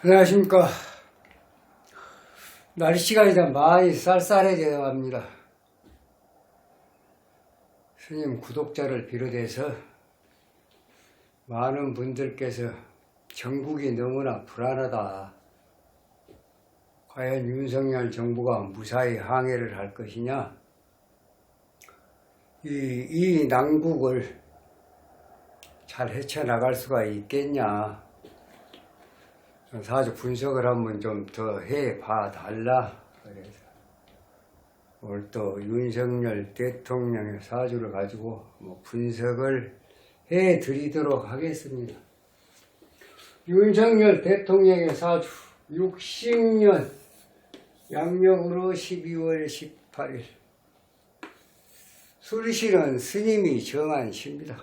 안녕하십니까. 날씨가 이제 많이 쌀쌀해져 갑니다. 스님 구독자를 비롯해서 많은 분들께서 전국이 너무나 불안하다. 과연 윤석열 정부가 무사히 항해를 할 것이냐. 이 난국을 잘 헤쳐나갈 수가 있겠냐. 사주 분석을 한번 좀 더 해봐 달라. 그래서 오늘 또 윤석열 대통령의 사주를 가지고 분석을 해 드리도록 하겠습니다. 윤석열 대통령의 사주 60년 양력으로 12월 18일 술시는 스님이 정한 시입니다.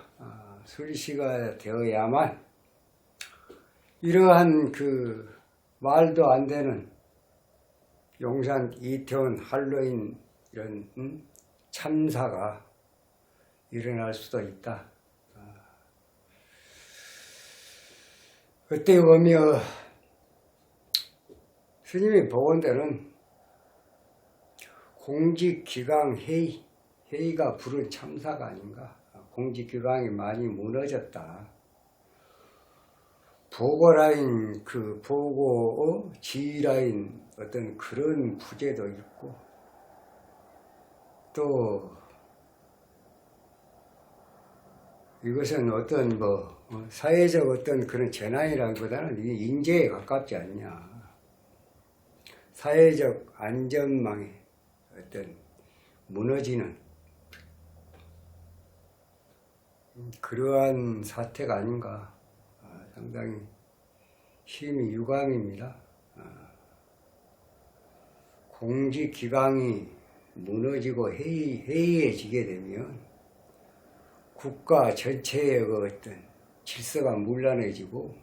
술시가 되어야만 이러한 말도 안 되는 용산 이태원 할로윈 이런 참사가 일어날 수도 있다. 그때 보면 스님이 보건대는 공직기강 회의가 부른 참사가 아닌가. 공직기강이 많이 무너졌다. 보고라인 보고 지휘라인 어떤 그런 부재도 있고, 또 이것은 어떤 사회적 어떤 그런 재난이라기보다는 이게 인재에 가깝지 않냐. 사회적 안전망의 어떤 무너지는 그러한 사태가 아닌가. 상당히 힘이 유감입니다. 공직기강이 무너지고 해이해지게 되면 국가 전체의 어떤 질서가 문란해지고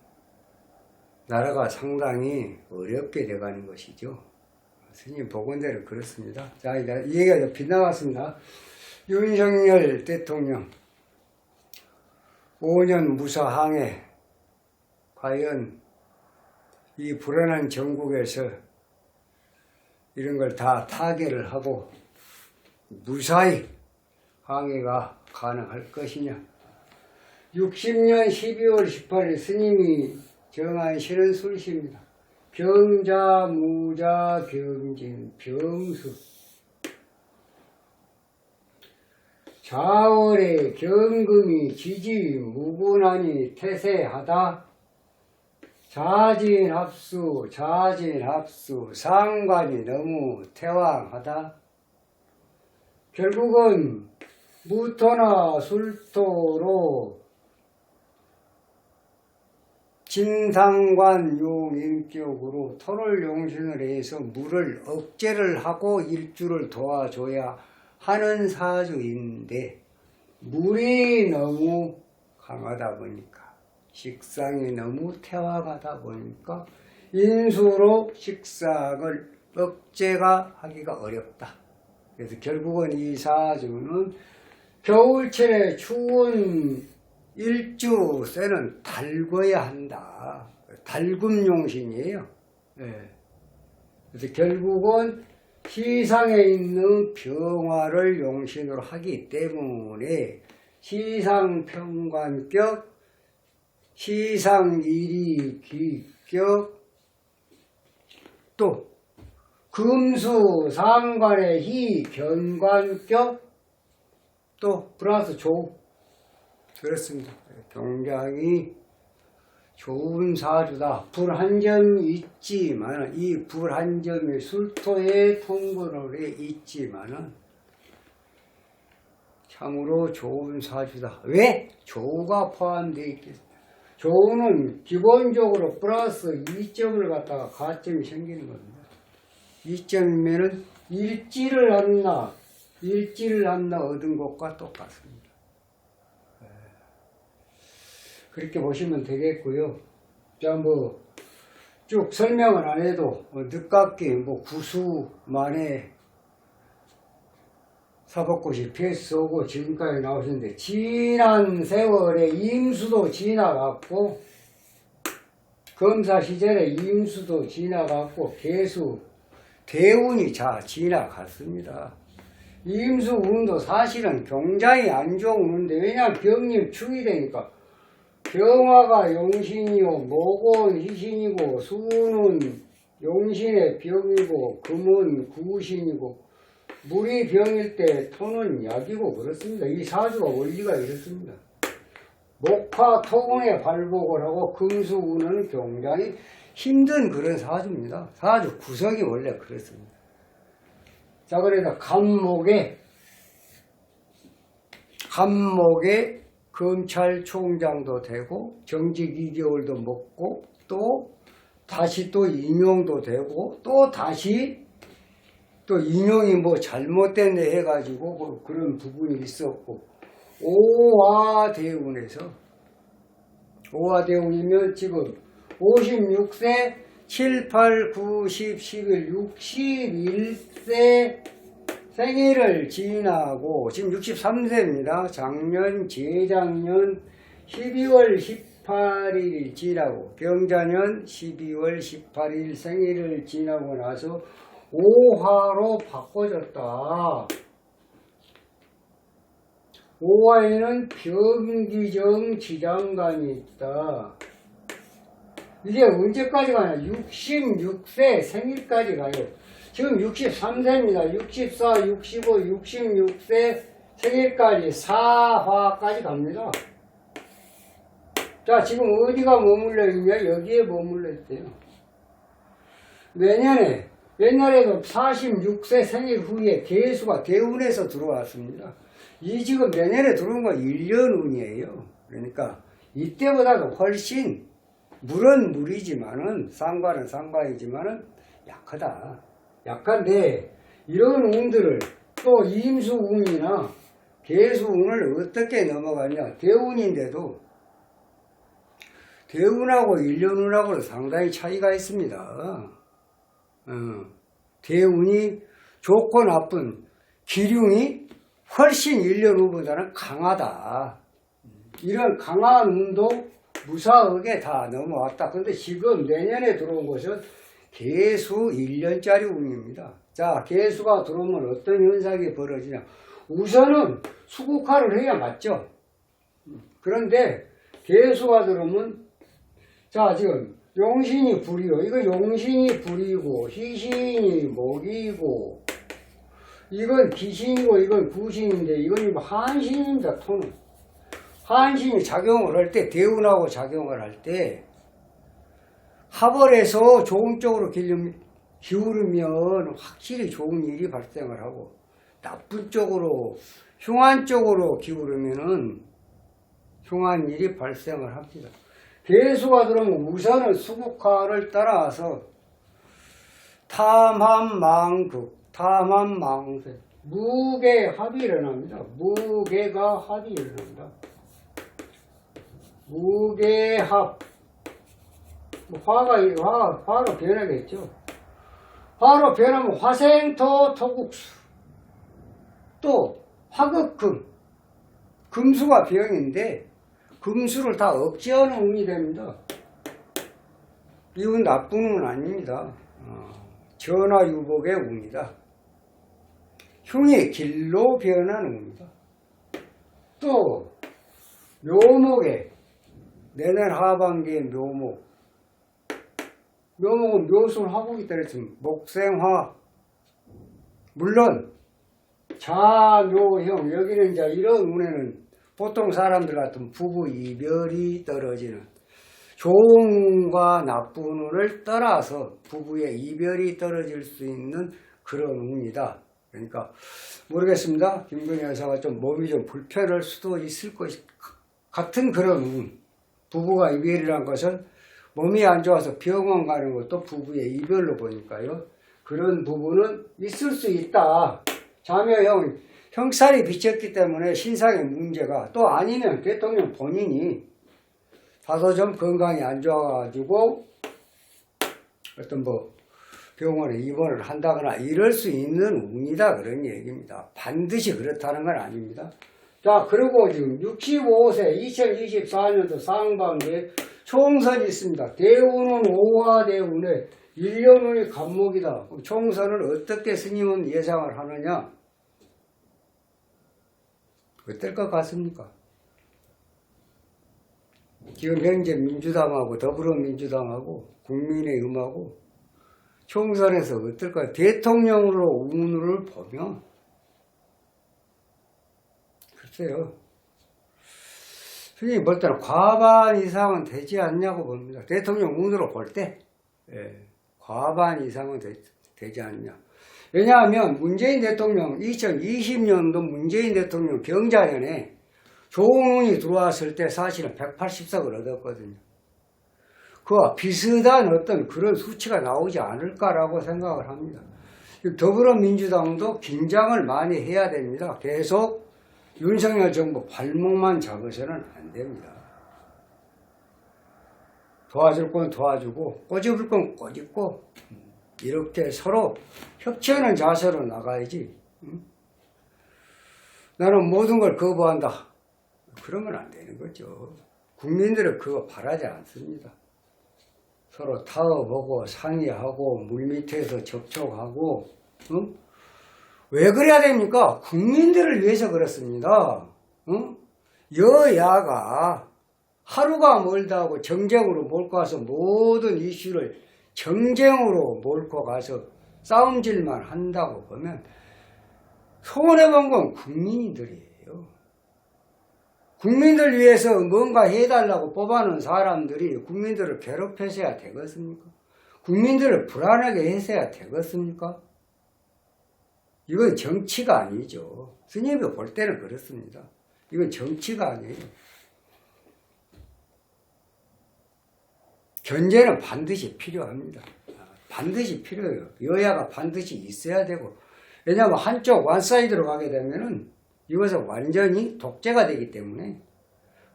나라가 상당히 어렵게 돼가는 것이죠. 스님 보건대로 그렇습니다. 자, 이 얘기가 좀 빗나갔습니다. 윤석열 대통령 5년 무사항해. 과연 이 불안한 전국에서 이런 걸 다 타개를 하고 무사히 항해가 가능할 것이냐. 60년 12월 18일 스님이 정한 시는 술시입니다. 병자, 무자, 병진, 병수. 좌월에 경금이 지지 무군하니 태세하다. 자진합수, 상관이 너무 태왕하다. 결국은 무토나 술토로 진상관 용인격으로 토를 용신을 해서 물을 억제를 하고 일주를 도와줘야 하는 사주인데, 물이 너무 강하다 보니까, 식상이 너무 태화가다 보니까 인수로 식상을 억제가 하기가 어렵다. 그래서 결국은 이 사주는 겨울철에 추운 일주 쇠는 달궈야 한다. 달굼용신이에요. 네. 그래서 결국은 시상에 있는 병화를 용신으로 하기 때문에 시상평관격, 시상일이귀격, 또 금수 상관의 희견관격, 또 플러스 조. 그렇습니다. 굉장히 좋은 사주다. 불 한 점이 있지만 이 불 한 점이 술토의 통근월에 있지만은 참으로 좋은 사주다. 왜? 조가 포함되어 있겠습니다. 조는 기본적으로 플러스 2점을 갖다가 가점이 생기는 겁니다. 2점이면은 일지를 한나 얻은 것과 똑같습니다. 그렇게 보시면 되겠고요. 자, 쭉 설명을 안 해도 늦깎이 구수만에 사법고시 PS 오고 지금까지 나오셨는데, 지난 세월에 임수도 지나갔고 검사 시절에 임수도 지나갔고 개수, 대운이 지나갔습니다. 임수 운도 사실은 굉장히 안 좋은 운인데 왜냐하면 병님 축이 되니까 병화가 용신이요, 목은 희신이고, 수는 용신의 병이고, 금은 구신이고, 물이 병일 때 토는 약이고 그렇습니다. 이 사주가 원리가 이렇습니다. 목화 토금의 발복을 하고 금수운은 굉장히 힘든 그런 사주입니다. 사주 구성이 원래 그렇습니다. 자, 그래서 간목에 검찰총장도 되고 정직 2개월도 먹고 또 다시 또 인용도 되고 또 다시 또 인용이 뭐 잘못됐네 해가지고 그런 부분이 있었고 오화대운이면 지금 56세 7, 8, 9, 10, 11, 61세 생일을 지나고 지금 63세입니다. 작년, 재작년 12월 18일 지나고 병자년 12월 18일 생일을 지나고 나서 오화로 바꿔졌다. 오화에는 병기정 지장간이 있다. 이게 언제까지 가냐? 66세 생일까지 가요. 지금 63세입니다. 64, 65, 66세 생일까지 4화까지 갑니다. 자, 지금 어디가 머물러 있냐? 여기에 머물러 있대요. 내년에, 옛날에도 46세 생일 후에 개수가 대운에서 들어왔습니다. 이 지금 내년에 들어온 건 1년 운이에요. 그러니까 이때보다도 훨씬 물은 물이지만은 상관은 상관이지만은 약하다. 약한데 이런 운들을 또 임수운이나 개수운을 어떻게 넘어가냐. 대운인데도 대운하고 1년운하고는 상당히 차이가 있습니다. 대운이 좋고 나쁜 기륭이 훨씬 1년운보다는 강하다. 이런 강한 운도 무사하게 다 넘어왔다. 근데 지금 내년에 들어온 것은 개수 1년짜리 운입니다. 자, 개수가 들어오면 어떤 현상이 벌어지냐. 우선은 수국화를 해야 맞죠. 그런데 개수가 들어오면 자, 지금 용신이 불이요. 이거 용신이 불이고 희신이 목이고 이건 기신이고 이건 구신인데 이건 한신입니다. 토는. 한신이 작용을 할 때 대운하고 작용을 할 때 합을해서 좋은 쪽으로 기울으면 확실히 좋은 일이 발생을 하고 나쁜 쪽으로 흉한 쪽으로 기울으면은 흉한 일이 발생을 합니다. 개수가 들어오면 우선은 수국화를 따라서 탐함망극, 탐함망세, 무게합이 일어납니다. 무게가 합이 일어납니다. 무게합, 화로 변하겠죠. 화로 변하면 화생토 토국수, 또 화극금, 금수가 병인데 금수를 다 억제하는 운이 됩니다. 이 운 나쁜 운은 아닙니다. 전화유복의 운이다. 흉이 길로 변하는 운이다. 또 묘목에 내년 하반기에 묘목, 묘목은 묘술 화국이 따르지만 목생화, 물론 자묘형, 여기는 이제 이런 운에는 보통 사람들 같은 부부 이별이 떨어지는 좋은 운과 나쁜 운을 떠나서 부부의 이별이 떨어질 수 있는 그런 운이다. 그러니까 모르겠습니다. 김건희 여사가 좀 몸이 좀 불편할 수도 있을 것 같은 그런 운. 부부가 이별이란 것은 몸이 안 좋아서 병원 가는 것도 부부의 이별로 보니까요. 그런 부분은 있을 수 있다. 자묘형, 형살이 비쳤기 때문에 신상의 문제가 또 아니면 대통령 본인이 다소 좀 건강이 안 좋아가지고 어떤 병원에 입원을 한다거나 이럴 수 있는 운이다 그런 얘기입니다. 반드시 그렇다는 건 아닙니다. 자, 그리고 지금 65세 2024년도 상반기에 총선이 있습니다. 대운은 오화대운에 1년운이 간목이다. 총선을 어떻게 스님은 예상을 하느냐? 어떨 것 같습니까? 지금 현재 민주당하고 더불어민주당하고 국민의힘하고 총선에서 어떨까? 대통령으로 운을 보면 글쎄요. 스님이 볼 때는 과반 이상은 되지 않냐고 봅니다. 대통령 운으로 볼 때 과반 이상은 되지 않냐. 왜냐하면 문재인 대통령 2020년도 문재인 대통령 경자년에 좋은 운이 들어왔을 때 사실은 180석을 얻었거든요. 그와 비슷한 어떤 그런 수치가 나오지 않을까라고 생각을 합니다. 더불어민주당도 긴장을 많이 해야 됩니다. 계속 윤석열 정부 발목만 잡아서는 안 됩니다. 도와줄 건 도와주고 꼬집을 건 꼬집고 이렇게 서로 협치하는 자세로 나가야지. 나는 모든 걸 거부한다. 그러면 안 되는 거죠. 국민들은 그거 바라지 않습니다. 서로 타협하고 상의하고 물밑에서 접촉하고 왜 그래야 됩니까? 국민들을 위해서 그렇습니다. 여야가 하루가 멀다 하고 정쟁으로 몰고 가서 모든 이슈를 정쟁으로 몰고 가서 싸움질만 한다고 보면 손해본 건 국민들이에요. 국민들 위해서 뭔가 해달라고 뽑아놓은 사람들이 국민들을 괴롭혀서야 되겠습니까? 국민들을 불안하게 해서야 되겠습니까? 이건 정치가 아니죠. 스님이 볼 때는 그렇습니다. 이건 정치가 아니에요. 견제는 반드시 필요합니다. 반드시 필요해요. 여야가 반드시 있어야 되고, 왜냐하면 한쪽 원사이드로 가게 되면은 이것은 완전히 독재가 되기 때문에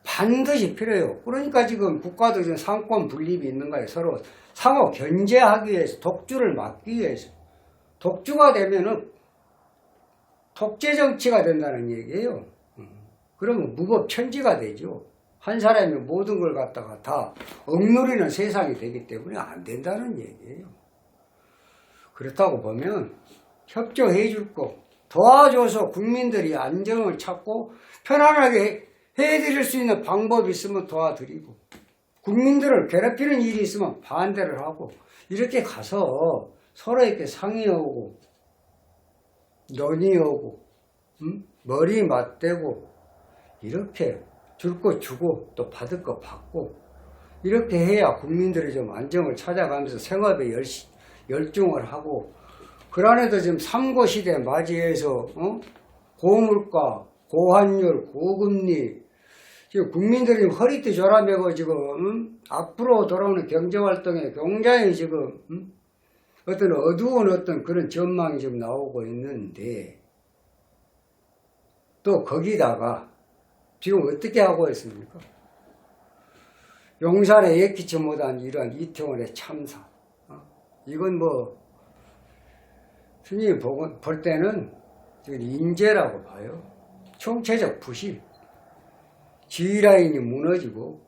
반드시 필요해요. 그러니까 지금 국가도 지금 상권 분립이 있는 거예요. 서로 상호 견제하기 위해서, 독주를 막기 위해서. 독주가 되면은 독재 정치가 된다는 얘기예요. 그러면 무법천지가 되죠. 한 사람이 모든 걸 갖다가 다 억누리는 세상이 되기 때문에 안 된다는 얘기예요. 그렇다고 보면 협조해 줄 거, 도와줘서 국민들이 안정을 찾고 편안하게 해드릴 수 있는 방법이 있으면 도와드리고, 국민들을 괴롭히는 일이 있으면 반대를 하고, 이렇게 가서 서로 이렇게 상의하고 논의하고 머리 맞대고 이렇게 줄 거 주고 또 받을 거 받고 이렇게 해야 국민들이 좀 안정을 찾아가면서 생업에 열중을 하고, 그러한에도 지금 삼고시대 맞이해서 고물가, 고환율, 고금리, 지금 국민들이 허리띠 졸아매고 지금 앞으로 돌아오는 경제활동에 굉장히 지금 어떤 어두운 어떤 그런 전망이 지금 나오고 있는데, 또 거기다가 지금 어떻게 하고 있습니까? 용산에 예기치 못한 이러한 이태원의 참사. 이건 뭐 스님이 볼 때는 인재라고 봐요. 총체적 부실. 지휘라인이 무너지고,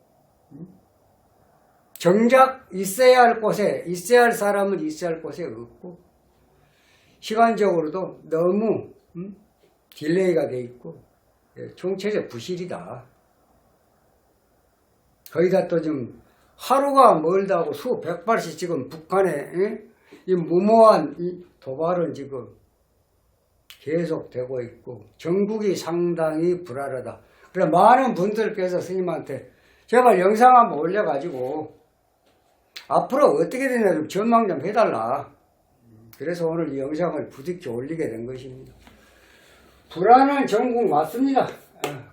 정작 있어야 할 곳에, 있어야 할 사람은 있어야 할 곳에 없고, 시간적으로도 너무 딜레이가 돼 있고, 총체적 부실이다. 거기다 또 좀 하루가 멀다고 수백 발씩 지금 북한에 이 무모한 이 도발은 지금 계속되고 있고, 전국이 상당히 불안하다. 그래 많은 분들께서 스님한테 제발 영상 한번 올려가지고 앞으로 어떻게 되냐 좀 전망 좀 해달라. 그래서 오늘 이 영상을 부득이 올리게 된 것입니다. 불안한 전국 맞습니다.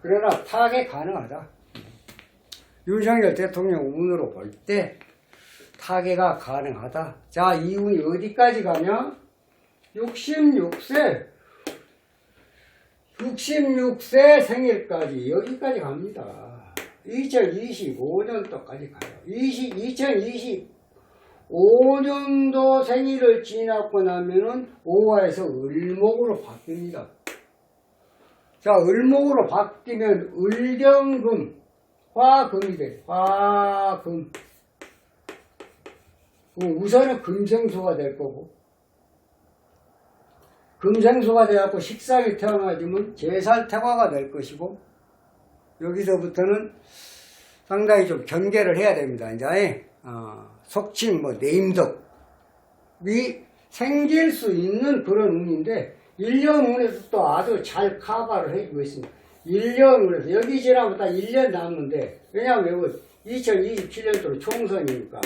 그러나 타개 가능하다. 윤석열 대통령 운으로 볼 때 타개가 가능하다. 자, 이 운이 어디까지 가냐? 66세 생일까지 여기까지 갑니다. 2025년도까지 가요. 2025년도 생일을 지나고 나면은 오화에서 을목으로 바뀝니다. 자, 을목으로 바뀌면 을경금, 화금이 돼. 화금. 우선은 금생수가 될 거고, 금생수가 돼갖고 식상이 태어나지면 제살태화가 될 것이고, 여기서부터는 상당히 좀 경계를 해야 됩니다. 이제 속칭 내임덕이 생길 수 있는 그런 운인데, 1년 운에서 또 아주 잘 커버를 해주고 있습니다. 1년 운에서 여기 지나면 딱 1년 남는데, 왜냐하면 2027년도로 총선이니까,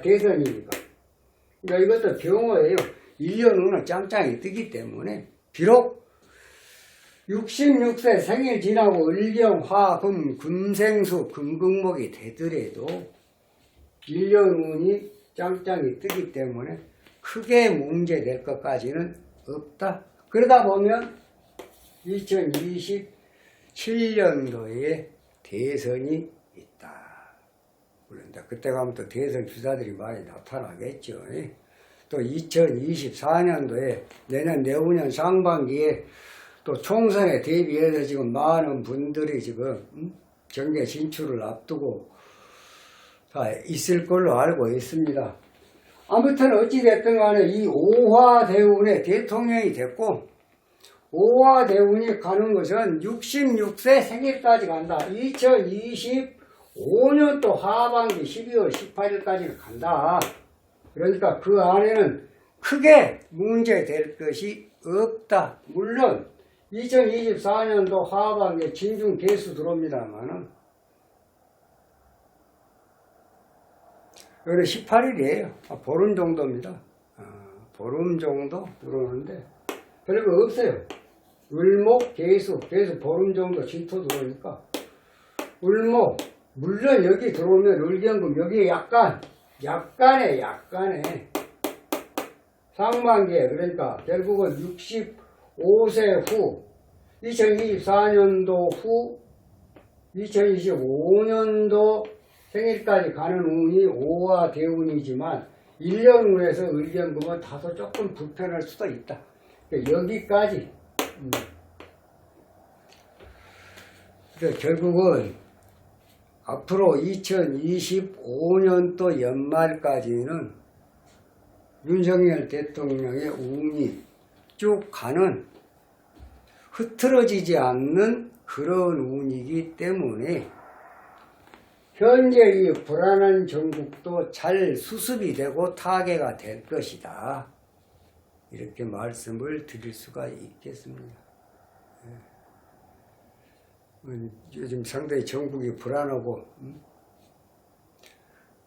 대선이니까. 그러니까 이것도 경호예요. 1년 운은 짱짱이 뜨기 때문에, 비록 66세 생일 지나고 을경, 화, 금, 금생수, 금극목이 되더라도 1년 운이 짱짱이 뜨기 때문에 크게 문제될 것까지는 없다. 그러다 보면 2027년도에 대선이 있다. 그런데 그때 가면 또 대선 주자들이 많이 나타나겠죠. 또 2024년도에 내년 상반기에 또 총선에 대비해서 지금 많은 분들이 지금 정계 진출을 앞두고 다 있을 걸로 알고 있습니다. 아무튼 어찌됐든 간에 이 오화대운의 대통령이 됐고, 오화대운이 가는 것은 66세 생일까지 간다. 2025년도 하반기 12월 18일까지는 간다. 그러니까 그 안에는 크게 문제될 것이 없다. 물론 2024년도 하반기에 진중 개수 들어옵니다만은 여기 18일이에요. 보름 정도입니다. 보름 정도 들어오는데 별거 없어요. 을목, 개수 보름 정도 진토 들어오니까 을목, 물론 여기 들어오면 을경금 여기에 약간의 상반기에, 그러니까 결국은 65세 후 2024년도 후 2025년도 생일까지 가는 운이 오화대운이지만 1년 후에서 을경금은 다소 조금 불편할 수도 있다. 그러니까 여기까지. 그래서 결국은 앞으로 2025년도 연말까지는 윤석열 대통령의 운이 쭉 가는, 흐트러지지 않는 그런 운이기 때문에 현재 이 불안한 정국도 잘 수습이 되고 타개가 될 것이다. 이렇게 말씀을 드릴 수가 있겠습니다. 요즘 상당히 정국이 불안하고,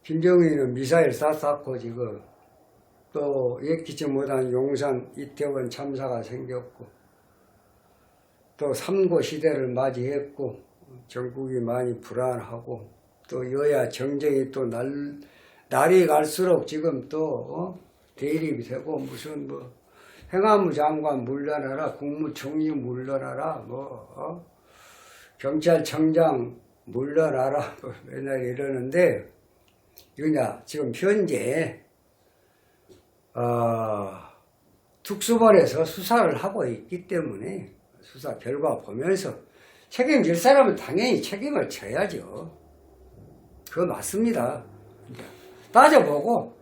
김정은은 미사일 쐈고 지금 또 예기치 못한 용산 이태원 참사가 생겼고, 또 3고 시대를 맞이했고, 전국이 많이 불안하고, 또 여야 정쟁이 또 날이 갈수록 지금 또 대립이 되고, 무슨 행안부 장관 물러나라, 국무총리 물러나라, 경찰청장 물러나라, 맨날 이러는데, 이거냐, 지금 현재 특수본에서 수사를 하고 있기 때문에 수사 결과 보면서 책임질 사람은 당연히 책임을 져야죠. 그거 맞습니다. 따져보고,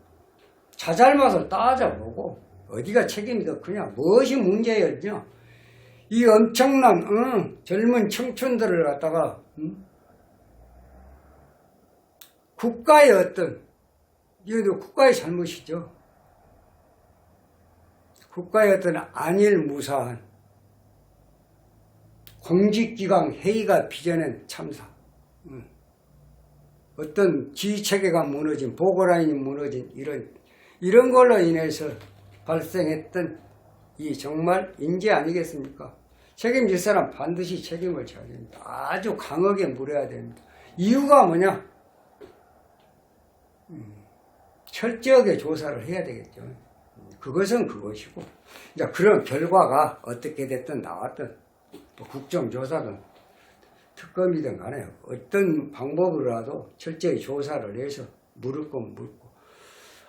자잘맛을 따져보고, 어디가 책임이 더 크냐, 무엇이 문제였냐, 이 엄청난 젊은 청춘들을 갖다가 국가의 이것도 국가의 잘못이죠. 국가의 안일무사한 공직기강 회의가 빚어낸 참사, 어떤 지휘체계가 무너진, 보고라인이 무너진 이런 걸로 인해서 발생했던 이 정말 인재 아니겠습니까? 책임질 사람 반드시 책임을 져야 됩니다. 아주 강하게 물어야 됩니다. 이유가 뭐냐? 철저하게 조사를 해야 되겠죠. 그것은 그것이고, 이제 그런 결과가 어떻게 됐든 나왔든, 또 국정조사든 특검이든 간에 어떤 방법으로라도 철저히 조사를 해서 물을 건 물고,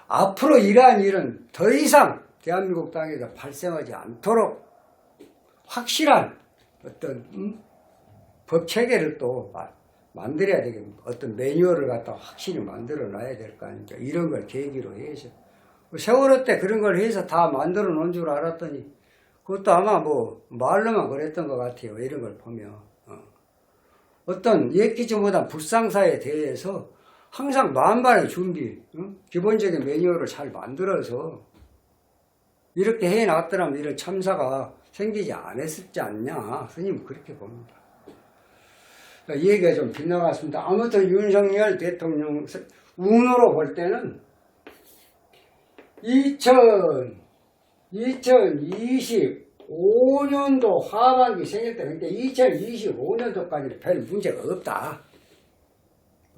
앞으로 이러한 일은 더 이상 대한민국 땅에서 발생하지 않도록 확실한 어떤 법 체계를 또 만들어야 되겠습니다. 어떤 매뉴얼을 갖다 확실히 만들어 놔야 될 거 아닙니까? 이런 걸 계기로 해서. 세월호 때 그런 걸 해서 다 만들어 놓은 줄 알았더니 그것도 아마 뭐 말로만 그랬던 것 같아요. 이런 걸 보면. 어떤 예기주보다 불상사에 대해서 항상 만반의 준비, 기본적인 매뉴얼을 잘 만들어서 이렇게 해놨더라면 이런 참사가 생기지 않았지 않냐. 스님은 그렇게 봅니다. 이 얘기가 좀 빗나갔습니다. 아무튼 윤석열 대통령 운으로 볼 때는 2025년도 하반기 생길 때, 그러니까 2025년도까지는 별 문제가 없다.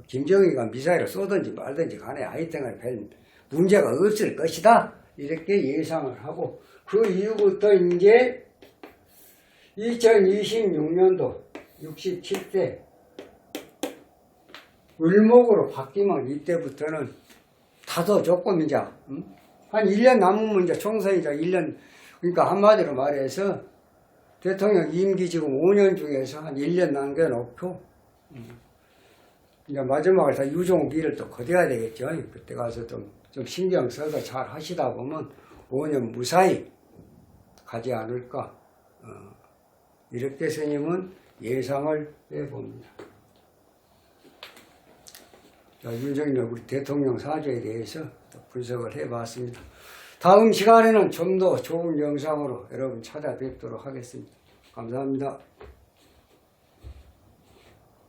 김정희가 미사일을 쏘든지 말든지 간에 하여튼간 별 문제가 없을 것이다. 이렇게 예상을 하고, 그 이후부터 이제 2026년도 67대 을목으로 바뀌면 이때부터는 다소 조금 이제 한 1년 남으면 이제 총선이자 1년, 그러니까 한마디로 말해서 대통령 임기 지금 5년 중에서 한 1년 남겨놓고 이제 마지막을 다 유종의 미를 또 거둬야 되겠죠. 그때 가서 좀 신경 써서 잘 하시다 보면 5년 무사히 가지 않을까. 이렇게 스님은 예상을 해봅니다. 자, 윤석열 우리 대통령 사주에 대해서 분석을 해봤습니다. 다음 시간에는 좀 더 좋은 영상으로 여러분 찾아뵙도록 하겠습니다. 감사합니다.